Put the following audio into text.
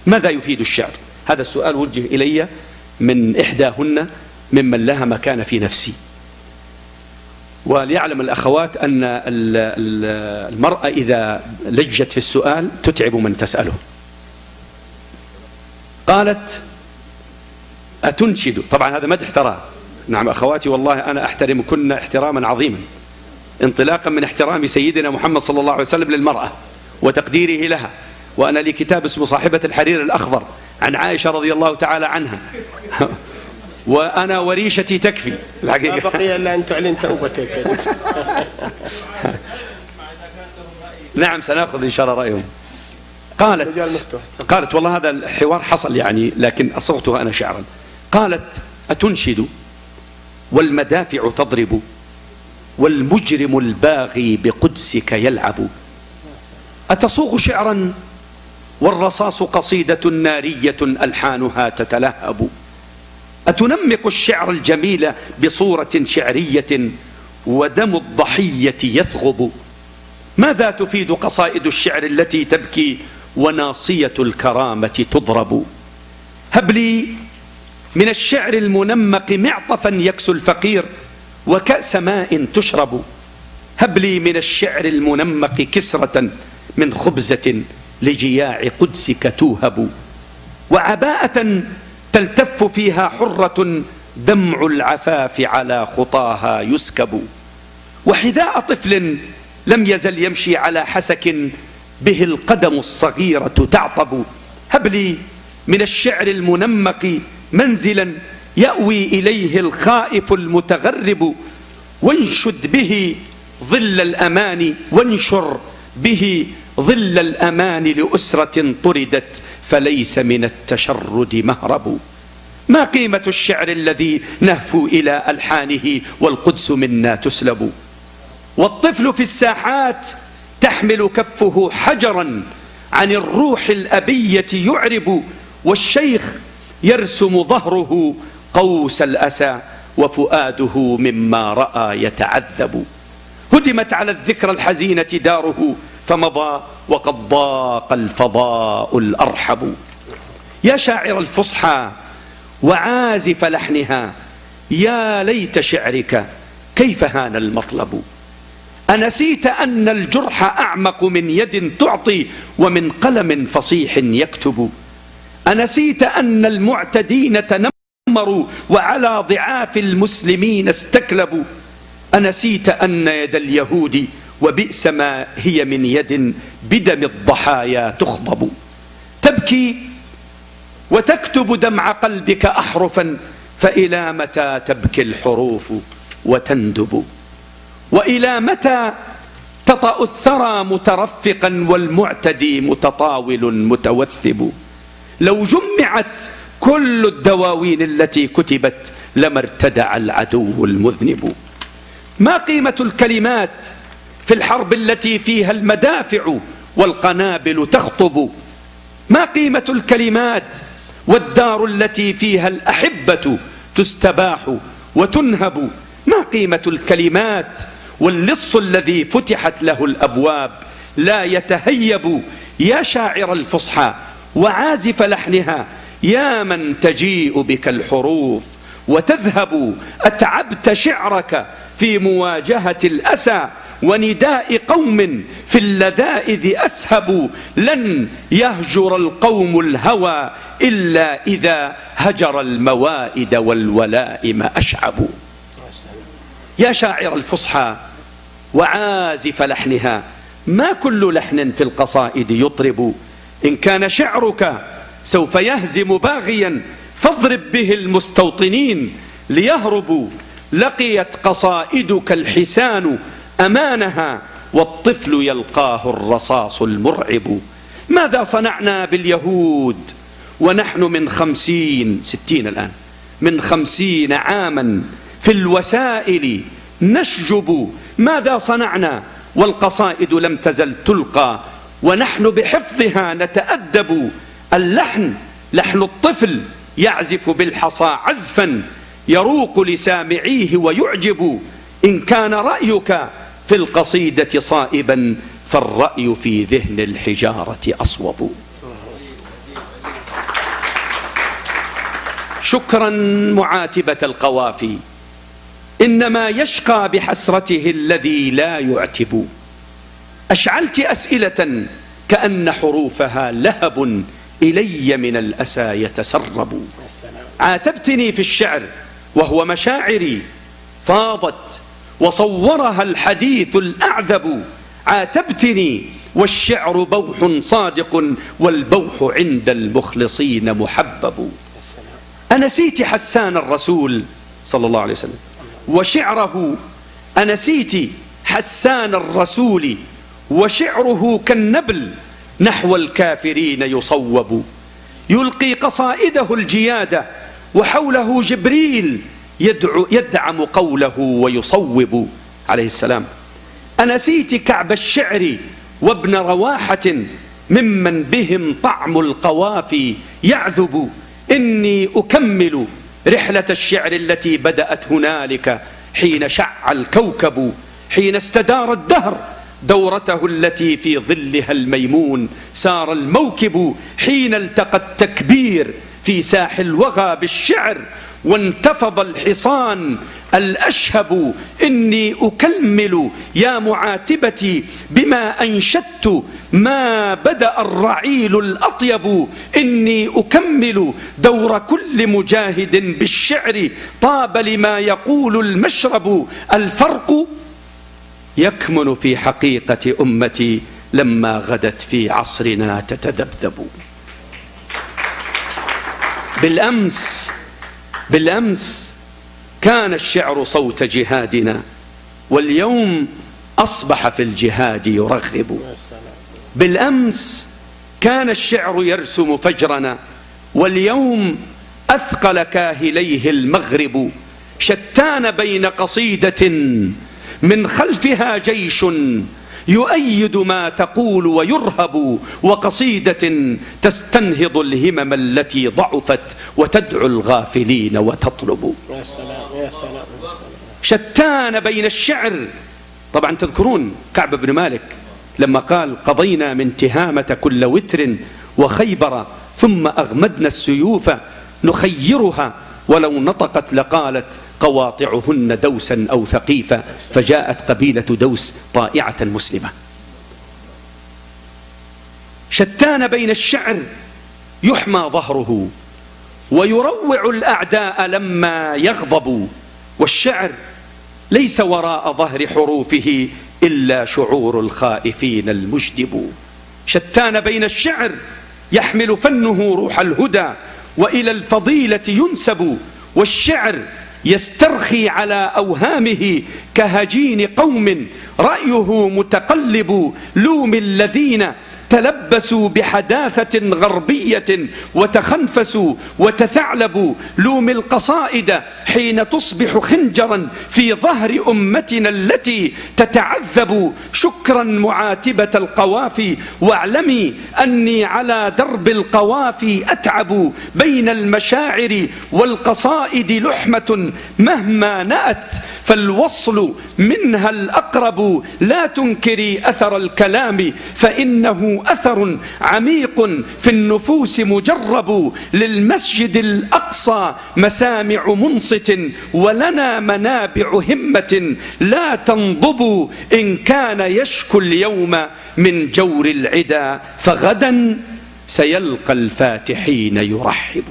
ماذا يفيد الشعر؟ هذا السؤال وجه إلي من إحداهن ممن لها مكان في نفسي. وليعلم الأخوات أن المرأة إذا لجت في السؤال تتعب من تسأله. قالت: أتنشد؟ طبعا هذا مدح ترى. نعم أخواتي، والله أنا أحترمكن احتراما عظيما، انطلاقا من احترام سيدنا محمد صلى الله عليه وسلم للمرأة وتقديره لها. وأنا لي كتاب اسمه صاحبة الحرير الأخضر عن عائشة رضي الله تعالى عنها وأنا وريشتي تكفي الحقيقة. ما بقي إلا أن تعلن توبتك. نعم سنأخذ إن شاء الله رأيهم. قالت والله هذا الحوار حصل يعني، لكن أصغته أنا شعرا. قالت: أتنشد والمدافع تضرب والمجرم الباغي بقدسك يلعب؟ أتصوغ شعرا والرصاص قصيدة نارية ألحانها تتلهب؟ أتنمق الشعر الجميل بصورة شعرية ودم الضحية يثغب؟ ماذا تفيد قصائد الشعر التي تبكي وناصية الكرامة تضرب؟ هب لي من الشعر المنمق معطفا يكسو الفقير وكأس ماء تشرب. هب لي من الشعر المنمق كسرة من خبزة لجياع قدسك توهب، وعباءة تلتف فيها حرة دمع العفاف على خطاها يسكب، وحذاء طفل لم يزل يمشي على حسك به القدم الصغيرة تعطب. هب لي من الشعر المنمق منزلا يأوي إليه الخائف المتغرب، وانشد به ظل الأمان، وانشر به ظل الأمان لأسرة طردت فليس من التشرد مهرب. ما قيمة الشعر الذي نهفو إلى ألحانه والقدس منا تسلب؟ والطفل في الساحات تحمل كفه حجرا عن الروح الأبية يعرب، والشيخ يرسم ظهره قوس الأسى وفؤاده مما رأى يتعذب. هدمت على الذكرى الحزينة داره فمضى وقد ضاق الفضاء الأرحب. يا شاعر الفصحى وعازف لحنها، يا ليت شعرك كيف هان المطلب. أنسيت أن الجرح أعمق من يد تعطي ومن قلم فصيح يكتب؟ أنسيت أن المعتدين تنمروا وعلى ضعاف المسلمين استكلبوا؟ أنسيت أن يد اليهود وبئس ما هي من يد بدم الضحايا تخضب؟ تبكي وتكتب دمع قلبك أحرفا، فإلى متى تبكي الحروف وتندب؟ وإلى متى تطأ الثرى مترفقا والمعتدي متطاول متوثب؟ لو جمعت كل الدواوين التي كتبت لما ارتدع العدو المذنب. ما قيمة الكلمات في الحرب التي فيها المدافع والقنابل تخطب؟ ما قيمة الكلمات والدار التي فيها الأحبة تستباح وتنهب؟ ما قيمة الكلمات واللص الذي فتحت له الأبواب لا يتهيب؟ يا شاعر الفصحى وعازف لحنها، يا من تجيء بك الحروف وتذهب، أتعبت شعرك في مواجهة الأسى ونداء قوم في اللذائذ أسهب. لن يهجر القوم الهوى إلا إذا هجر الموائد والولائم أشعب. يا شاعر الفصحى وعازف لحنها، ما كل لحن في القصائد يطرب. إن كان شعرك سوف يهزم باغيا فاضرب به المستوطنين ليهربوا. لقيت قصائدك الحسان أمانها والطفل يلقاه الرصاص المرعب. ماذا صنعنا باليهود ونحن من 60 الآن من 50 عاما في الوسائل نشجب؟ ماذا صنعنا والقصائد لم تزل تلقى ونحن بحفظها نتأدب؟ اللحن لحن الطفل يعزف بالحصى عزفا يروق لسامعيه ويعجب. إن كان رأيك في القصيدة صائبا فالرأي في ذهن الحجارة أصوب. شكرا معاتبة القوافي، إنما يشقى بحسرته الذي لا يعتب. أشعلت أسئلة كأن حروفها لهب إلي من الأسى يتسرب. عاتبتني في الشعر وهو مشاعري فاضت وصورها الحديث الأعذب. عاتبتني والشعر بوح صادق والبوح عند المخلصين محبب. أنسيت حسان الرسول صلى الله عليه وسلم وشعره، أنسيت حسان الرسول وشعره كالنبل نحو الكافرين يصوب. يلقي قصائده الجيادة وحوله جبريل يدعم قوله ويصوب عليه السلام. أنسيت كعب الشعر وابن رواحة ممن بهم طعم القوافي يعذب. إني أكمل رحلة الشعر التي بدأت هنالك حين شع الكوكب، حين استدار الدهر دورته التي في ظلها الميمون سار الموكب، حين التقى التكبير في ساح الوغى بالشعر وانتفض الحصان الأشهب. إني أكمل يا معاتبتي بما أنشدت ما بدأ الرعيل الأطيب. إني أكمل دور كل مجاهد بالشعر طاب لما يقول المشرب. الفرق يكمن في حقيقة أمتي لما غدت في عصرنا تتذبذب. بالأمس كان الشعر صوت جهادنا واليوم أصبح في الجهاد يرغب. بالأمس كان الشعر يرسم فجرنا واليوم أثقل كاهليه المغرب. شتان بين قصيدة من خلفها جيش يؤيد ما تقول ويرهب وقصيدة تستنهض الهمم التي ضعفت وتدعو الغافلين وتطلب. يا سلام يا سلام. شتان بين الشعر. طبعا تذكرون كعب بن مالك لما قال قضينا من تهامة كل وتر وخيبر ثم أغمدنا السيوف نخيرها ولو نطقت لقالت قواطعهن دوسا أو ثقيفا، فجاءت قبيلة دوس طائعة مسلمة. شتان بين الشعر يحمى ظهره ويروع الأعداء لما يغضب، والشعر ليس وراء ظهر حروفه إلا شعور الخائفين المجدب. شتان بين الشعر يحمل فنه روح الهدى وإلى الفضيلة ينسب، والشعر يسترخي على أوهامه كهجين قوم رأيه متقلب. لوم الذين تلبسوا بحداثة غربية وتخنفسوا وتثعلبوا. لوم القصائد حين تصبح خنجرا في ظهر أمتنا التي تتعذب. شكرا معاتبة القوافي واعلمي أني على درب القوافي أتعب. بين المشاعر والقصائد لحمة مهما نأت فالوصل منها الأقرب. لا تنكري أثر الكلام فإنه أثر عميق في النفوس مجرب. للمسجد الأقصى مسامع منصت ولنا منابع همة لا تنضب. إن كان يشكو اليوم من جور العدا فغدا سيلقى الفاتحين يرحب.